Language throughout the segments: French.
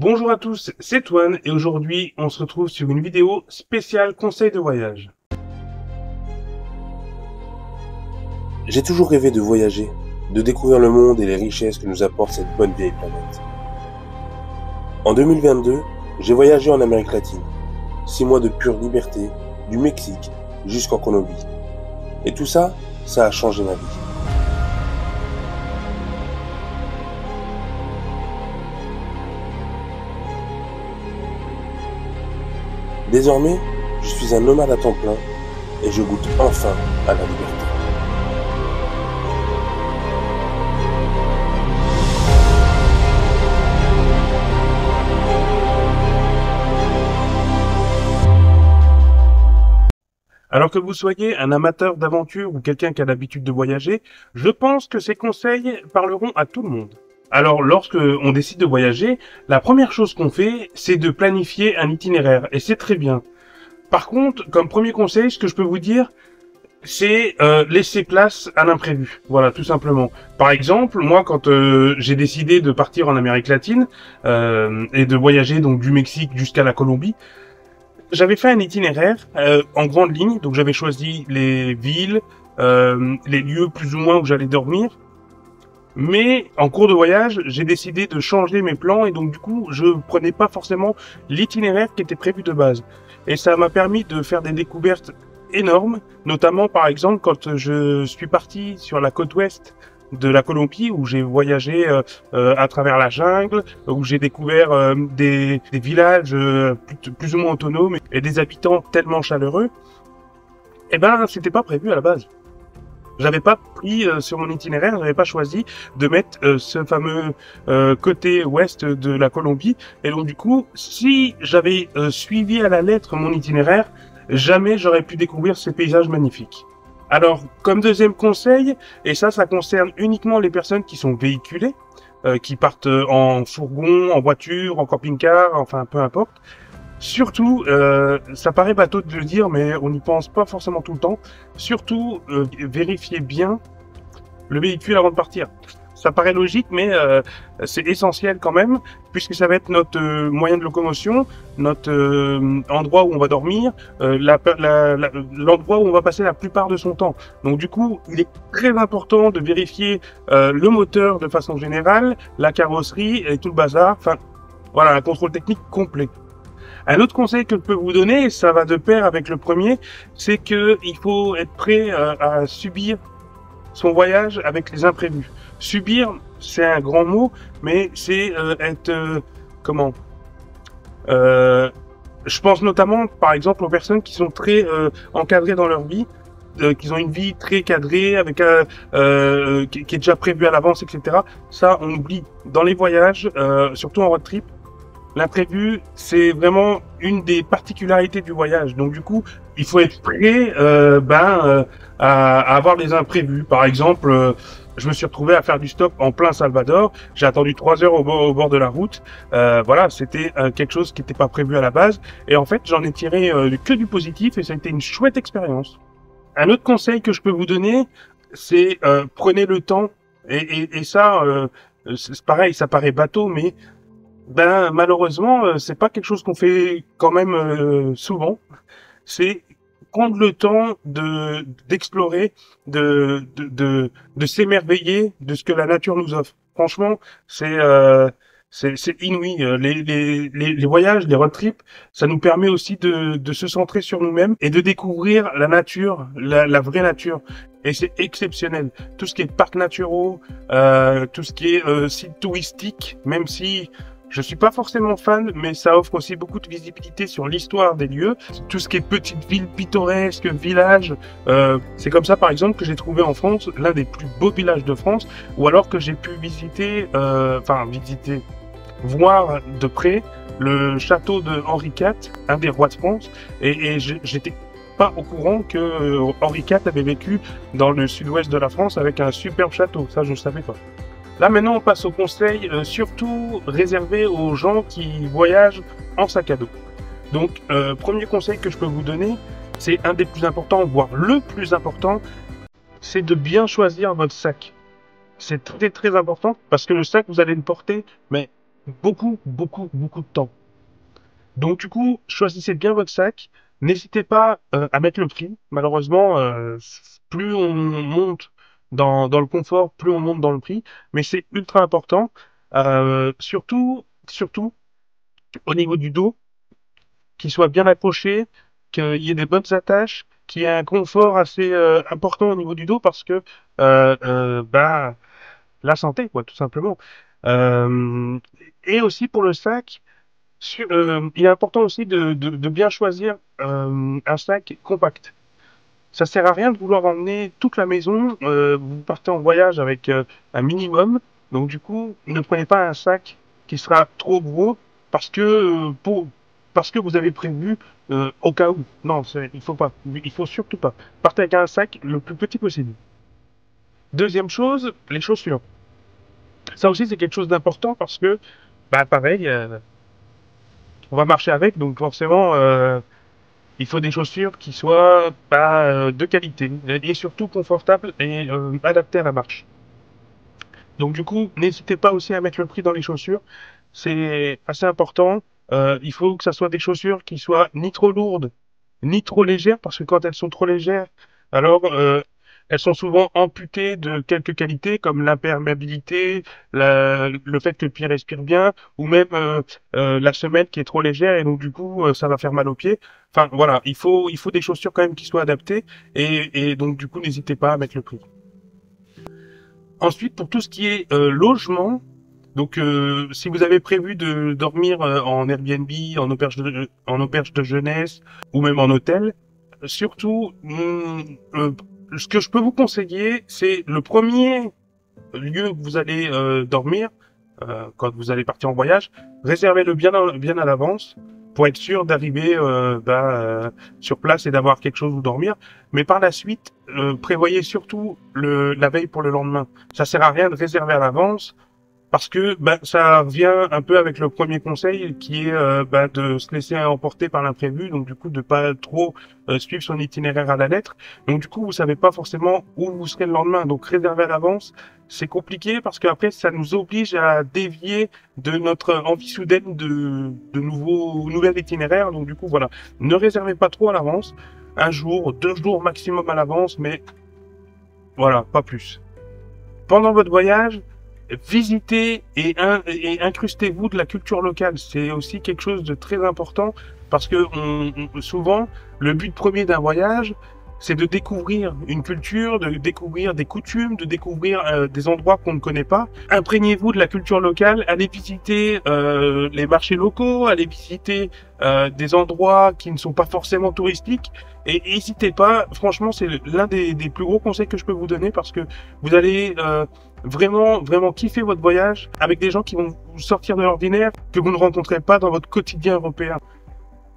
Bonjour à tous, c'est Toine et aujourd'hui on se retrouve sur une vidéo spéciale conseil de voyage. J'ai toujours rêvé de voyager, de découvrir le monde et les richesses que nous apporte cette bonne vieille planète. En 2022, j'ai voyagé en Amérique latine. 6 mois de pure liberté, du Mexique jusqu'en Colombie. Et tout ça, ça a changé ma vie. Désormais, je suis un nomade à temps plein et je goûte enfin à la liberté. Alors que vous soyez un amateur d'aventure ou quelqu'un qui a l'habitude de voyager, je pense que ces conseils parleront à tout le monde. Alors, lorsque on décide de voyager, la première chose qu'on fait, c'est de planifier un itinéraire, et c'est très bien. Par contre, comme premier conseil, ce que je peux vous dire, c'est laisser place à l'imprévu. Voilà, tout simplement. Par exemple, moi, quand j'ai décidé de partir en Amérique latine et de voyager donc du Mexique jusqu'à la Colombie, j'avais fait un itinéraire en grande ligne. Donc, j'avais choisi les villes, les lieux plus ou moins où j'allais dormir. Mais en cours de voyage, j'ai décidé de changer mes plans et donc du coup, je prenais pas forcément l'itinéraire qui était prévu de base. Et ça m'a permis de faire des découvertes énormes, notamment par exemple quand je suis parti sur la côte ouest de la Colombie où j'ai voyagé à travers la jungle, où j'ai découvert des villages plus ou moins autonomes et des habitants tellement chaleureux. Eh ben, c'était pas prévu à la base. J'avais pas pris sur mon itinéraire, j'avais pas choisi de mettre ce fameux côté ouest de la Colombie. Et donc du coup, si j'avais suivi à la lettre mon itinéraire, jamais j'aurais pu découvrir ces paysages magnifiques. Alors, comme deuxième conseil, et ça concerne uniquement les personnes qui sont véhiculées, qui partent en fourgon, en voiture, en camping-car, enfin peu importe. Surtout, ça paraît bateau de le dire, mais on n'y pense pas forcément tout le temps. Surtout, vérifiez bien le véhicule avant de partir. Ça paraît logique, mais c'est essentiel quand même, puisque ça va être notre moyen de locomotion, notre endroit où on va dormir, l'endroit où on va passer la plupart de son temps. Donc du coup, il est très important de vérifier le moteur de façon générale, la carrosserie et tout le bazar. Enfin, voilà, un contrôle technique complet. Un autre conseil que je peux vous donner, et ça va de pair avec le premier, c'est que il faut être prêt à subir son voyage avec les imprévus. Subir, c'est un grand mot, mais c'est être comment je pense notamment, par exemple, aux personnes qui sont très encadrées dans leur vie, qui ont une vie très cadrée, avec qui est déjà prévue à l'avance, etc. Ça, on oublie. Dans les voyages, surtout en road trip, l'imprévu, c'est vraiment une des particularités du voyage. Donc du coup, il faut être prêt à avoir des imprévus. Par exemple, je me suis retrouvé à faire du stop en plein Salvador. J'ai attendu 3 heures au bord de la route. Voilà, c'était quelque chose qui n'était pas prévu à la base. Et en fait, j'en ai tiré que du positif et ça a été une chouette expérience. Un autre conseil que je peux vous donner, c'est prenez le temps. Et ça, c'est pareil, ça paraît bateau, mais malheureusement, c'est pas quelque chose qu'on fait quand même souvent. C'est prendre le temps d'explorer, de s'émerveiller de ce que la nature nous offre. Franchement, c'est inouï. Les voyages, les road trips, ça nous permet aussi de se centrer sur nous-mêmes et de découvrir la nature, la vraie nature. Et c'est exceptionnel. Tout ce qui est parcs naturaux, tout ce qui est sites touristiques, même si je suis pas forcément fan, mais ça offre aussi beaucoup de visibilité sur l'histoire des lieux. Tout ce qui est petites villes pittoresques, villages. C'est comme ça, par exemple, que j'ai trouvé en France l'un des plus beaux villages de France, ou alors que j'ai pu visiter, voir de près le château de Henri IV, un des rois de France, et j'étais pas au courant que Henri IV avait vécu dans le sud-ouest de la France avec un superbe château. Ça, je ne savais pas. Là, maintenant, on passe au conseil surtout réservé aux gens qui voyagent en sac à dos. Donc, premier conseil que je peux vous donner, c'est un des plus importants, voire le plus important, c'est de bien choisir votre sac. C'est très très important parce que le sac, vous allez le porter, mais beaucoup, beaucoup, beaucoup de temps. Donc du coup, choisissez bien votre sac. N'hésitez pas à mettre le prix. Malheureusement, plus on monte dans le confort, plus on monte dans le prix. Mais c'est ultra important. Surtout au niveau du dos, qu'il soit bien accroché, qu'il y ait des bonnes attaches, qu'il y ait un confort assez important au niveau du dos parce que bah la santé, quoi, tout simplement. Euh, et aussi pour le sac. Il est important aussi de bien choisir un sac compact. Ça sert à rien de vouloir emmener toute la maison. Vous partez en voyage avec un minimum. Donc du coup, ne prenez pas un sac qui sera trop gros parce que parce que vous avez prévu au cas où. Non, il faut pas. Il faut surtout pas. Partez avec un sac le plus petit possible. Deuxième chose, les chaussures. Ça aussi, c'est quelque chose d'important parce que, bah pareil, on va marcher avec, donc forcément. Il faut des chaussures qui soient de qualité et surtout confortables et adaptées à la marche. Donc du coup, n'hésitez pas aussi à mettre le prix dans les chaussures. C'est assez important. Il faut que ça soit des chaussures qui soient ni trop lourdes, ni trop légères, parce que quand elles sont trop légères, alors elles sont souvent amputées de quelques qualités, comme l'imperméabilité, le fait que le pied respire bien, ou même la semelle qui est trop légère, et donc du coup, ça va faire mal aux pieds. Enfin voilà, il faut des chaussures quand même qui soient adaptées, et donc du coup, n'hésitez pas à mettre le prix. Ensuite, pour tout ce qui est logement, donc si vous avez prévu de dormir en Airbnb, en auberge de jeunesse ou même en hôtel, surtout, ce que je peux vous conseiller, c'est le premier lieu que vous allez dormir quand vous allez partir en voyage, réservez-le bien à l'avance pour être sûr d'arriver sur place et d'avoir quelque chose où dormir. Mais par la suite, prévoyez surtout la veille pour le lendemain. Ça sert à rien de réserver à l'avance parce que ça revient un peu avec le premier conseil qui est de se laisser emporter par l'imprévu, donc du coup de pas trop suivre son itinéraire à la lettre. Donc du coup vous savez pas forcément où vous serez le lendemain, donc réserver à l'avance c'est compliqué parce qu'après ça nous oblige à dévier de notre envie soudaine de nouvel itinéraire. Donc du coup voilà, ne réservez pas trop à l'avance, un jour, 2 jours maximum à l'avance, mais voilà, pas plus. Pendant votre voyage, visitez et incrustez-vous de la culture locale. C'est aussi quelque chose de très important parce que souvent, le but premier d'un voyage, c'est de découvrir une culture, de découvrir des coutumes, de découvrir des endroits qu'on ne connaît pas. Imprégnez-vous de la culture locale, allez visiter les marchés locaux, allez visiter des endroits qui ne sont pas forcément touristiques. Et n'hésitez pas, franchement, c'est l'un des plus gros conseils que je peux vous donner parce que vous allez vraiment kiffer votre voyage avec des gens qui vont vous sortir de l'ordinaire que vous ne rencontrez pas dans votre quotidien européen.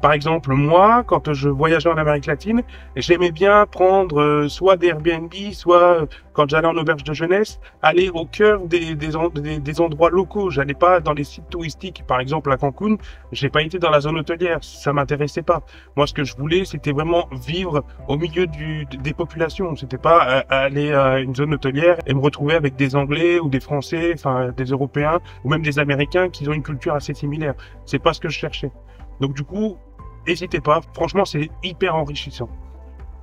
Par exemple, moi, quand je voyageais en Amérique latine, j'aimais bien prendre soit des Airbnb, soit quand j'allais en auberge de jeunesse, aller au cœur des endroits locaux. J'allais pas dans les sites touristiques. Par exemple, à Cancun, j'ai pas été dans la zone hôtelière. Ça m'intéressait pas. Moi, ce que je voulais, c'était vraiment vivre au milieu des populations. C'était pas aller à une zone hôtelière et me retrouver avec des Anglais ou des Français, enfin des Européens ou même des Américains qui ont une culture assez similaire. C'est pas ce que je cherchais. Donc du coup, n'hésitez pas, franchement c'est hyper enrichissant.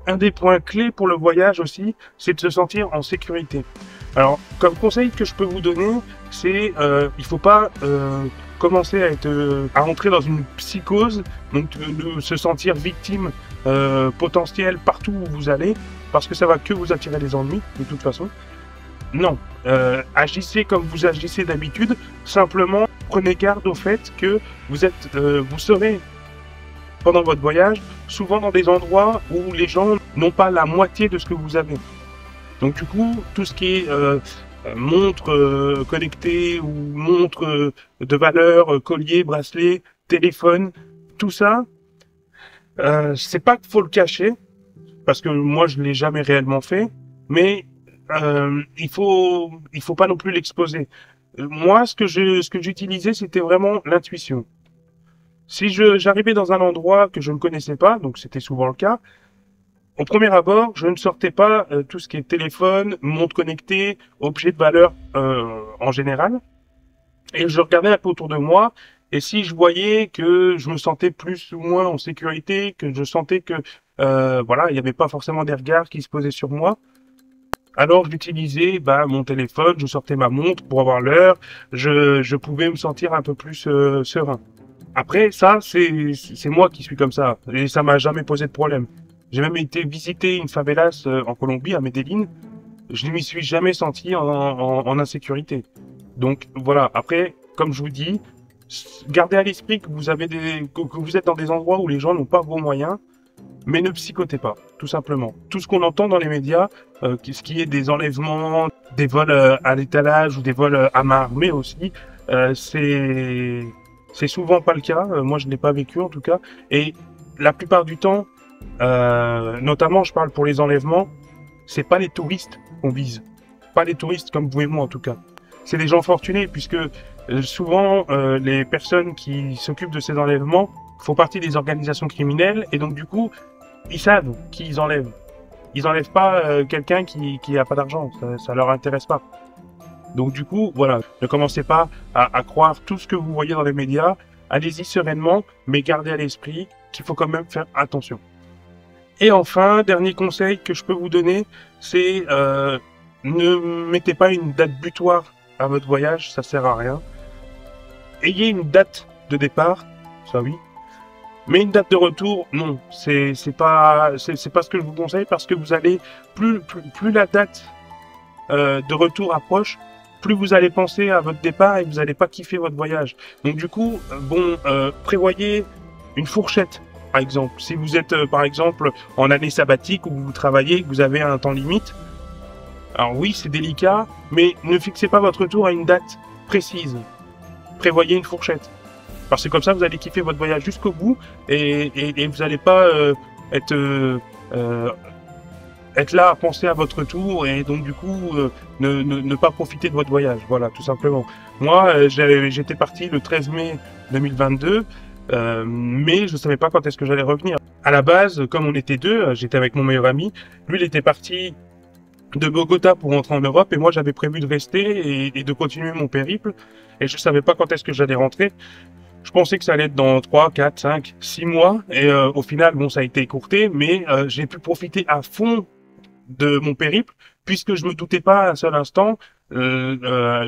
Un des points clés pour le voyage aussi, c'est de se sentir en sécurité. Alors, comme conseil que je peux vous donner, c'est il faut pas commencer à rentrer dans une psychose, donc de se sentir victime potentielle partout où vous allez, parce que ça va que vous attirer des ennuis de toute façon. Non, agissez comme vous agissez d'habitude, simplement prenez garde au fait que vous serez pendant votre voyage, souvent dans des endroits où les gens n'ont pas la moitié de ce que vous avez. Donc du coup, tout ce qui est montre connectée ou montre de valeur, collier, bracelet, téléphone, tout ça, c'est pas qu'il faut le cacher, parce que moi je l'ai jamais réellement fait, mais il faut pas non plus l'exposer. Moi, ce que j'utilisais, c'était vraiment l'intuition. Si j'arrivais dans un endroit que je ne connaissais pas, donc c'était souvent le cas, au premier abord, je ne sortais pas tout ce qui est téléphone, montre connectée, objet de valeur en général. Et je regardais un peu autour de moi, et si je voyais que je me sentais plus ou moins en sécurité, que je sentais que voilà, il n'y avait pas forcément des regards qui se posaient sur moi, alors j'utilisais mon téléphone, je sortais ma montre pour avoir l'heure, je pouvais me sentir un peu plus serein. Après, ça, c'est moi qui suis comme ça, et ça m'a jamais posé de problème. J'ai même été visiter une favelas en Colombie, à Medellín. Je ne m'y suis jamais senti en insécurité. Donc voilà. Après, comme je vous dis, gardez à l'esprit que vous avez que vous êtes dans des endroits où les gens n'ont pas vos moyens, mais ne psychotez pas, tout simplement. Tout ce qu'on entend dans les médias, ce qui est des enlèvements, des vols à l'étalage ou des vols à main armée aussi, c'est souvent pas le cas. Moi, je l'ai pas vécu en tout cas. Et la plupart du temps, notamment, je parle pour les enlèvements, c'est pas les touristes qu'on vise, pas les touristes comme vous et moi en tout cas. C'est les gens fortunés puisque souvent les personnes qui s'occupent de ces enlèvements font partie des organisations criminelles et donc du coup ils savent qui ils enlèvent. Ils enlèvent pas quelqu'un qui a pas d'argent, ça leur intéresse pas. Donc du coup, voilà, ne commencez pas à croire tout ce que vous voyez dans les médias. Allez-y sereinement, mais gardez à l'esprit qu'il faut quand même faire attention. Et enfin, dernier conseil que je peux vous donner, c'est ne mettez pas une date butoir à votre voyage, ça sert à rien. Ayez une date de départ, ça oui, mais une date de retour, non, c'est pas ce que je vous conseille parce que vous allez plus la date de retour approche, plus vous allez penser à votre départ et vous n'allez pas kiffer votre voyage. Donc du coup, prévoyez une fourchette, par exemple. Si vous êtes par exemple en année sabbatique ou vous travaillez, que vous avez un temps limite, alors oui, c'est délicat, mais ne fixez pas votre retour à une date précise. Prévoyez une fourchette. Parce que comme ça, vous allez kiffer votre voyage jusqu'au bout et vous n'allez pas être, être là à penser à votre retour et donc du coup ne pas profiter de votre voyage. Voilà, tout simplement. Moi, j'étais parti le 13 mai 2022, mais je ne savais pas quand est-ce que j'allais revenir. À la base, comme on était deux, j'étais avec mon meilleur ami. Lui, il était parti de Bogota pour rentrer en Europe et moi j'avais prévu de rester et de continuer mon périple et je savais pas quand est-ce que j'allais rentrer. Je pensais que ça allait être dans 3, 4, 5, 6 mois et au final bon ça a été écourté mais j'ai pu profiter à fond de mon périple puisque je me doutais pas un seul instant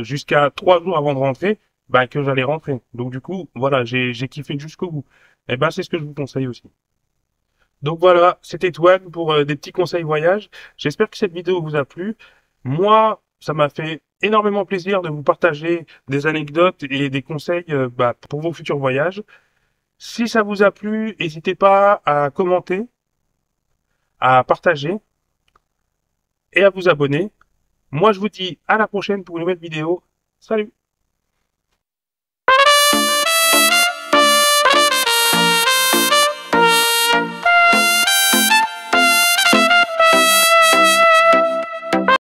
jusqu'à 3 jours avant de rentrer que j'allais rentrer. Donc du coup voilà j'ai kiffé jusqu'au bout. Et c'est ce que je vous conseille aussi. Donc voilà, c'était Toine pour des petits conseils voyage. J'espère que cette vidéo vous a plu. Moi, ça m'a fait énormément plaisir de vous partager des anecdotes et des conseils pour vos futurs voyages. Si ça vous a plu, n'hésitez pas à commenter, à partager et à vous abonner. Moi, je vous dis à la prochaine pour une nouvelle vidéo. Salut!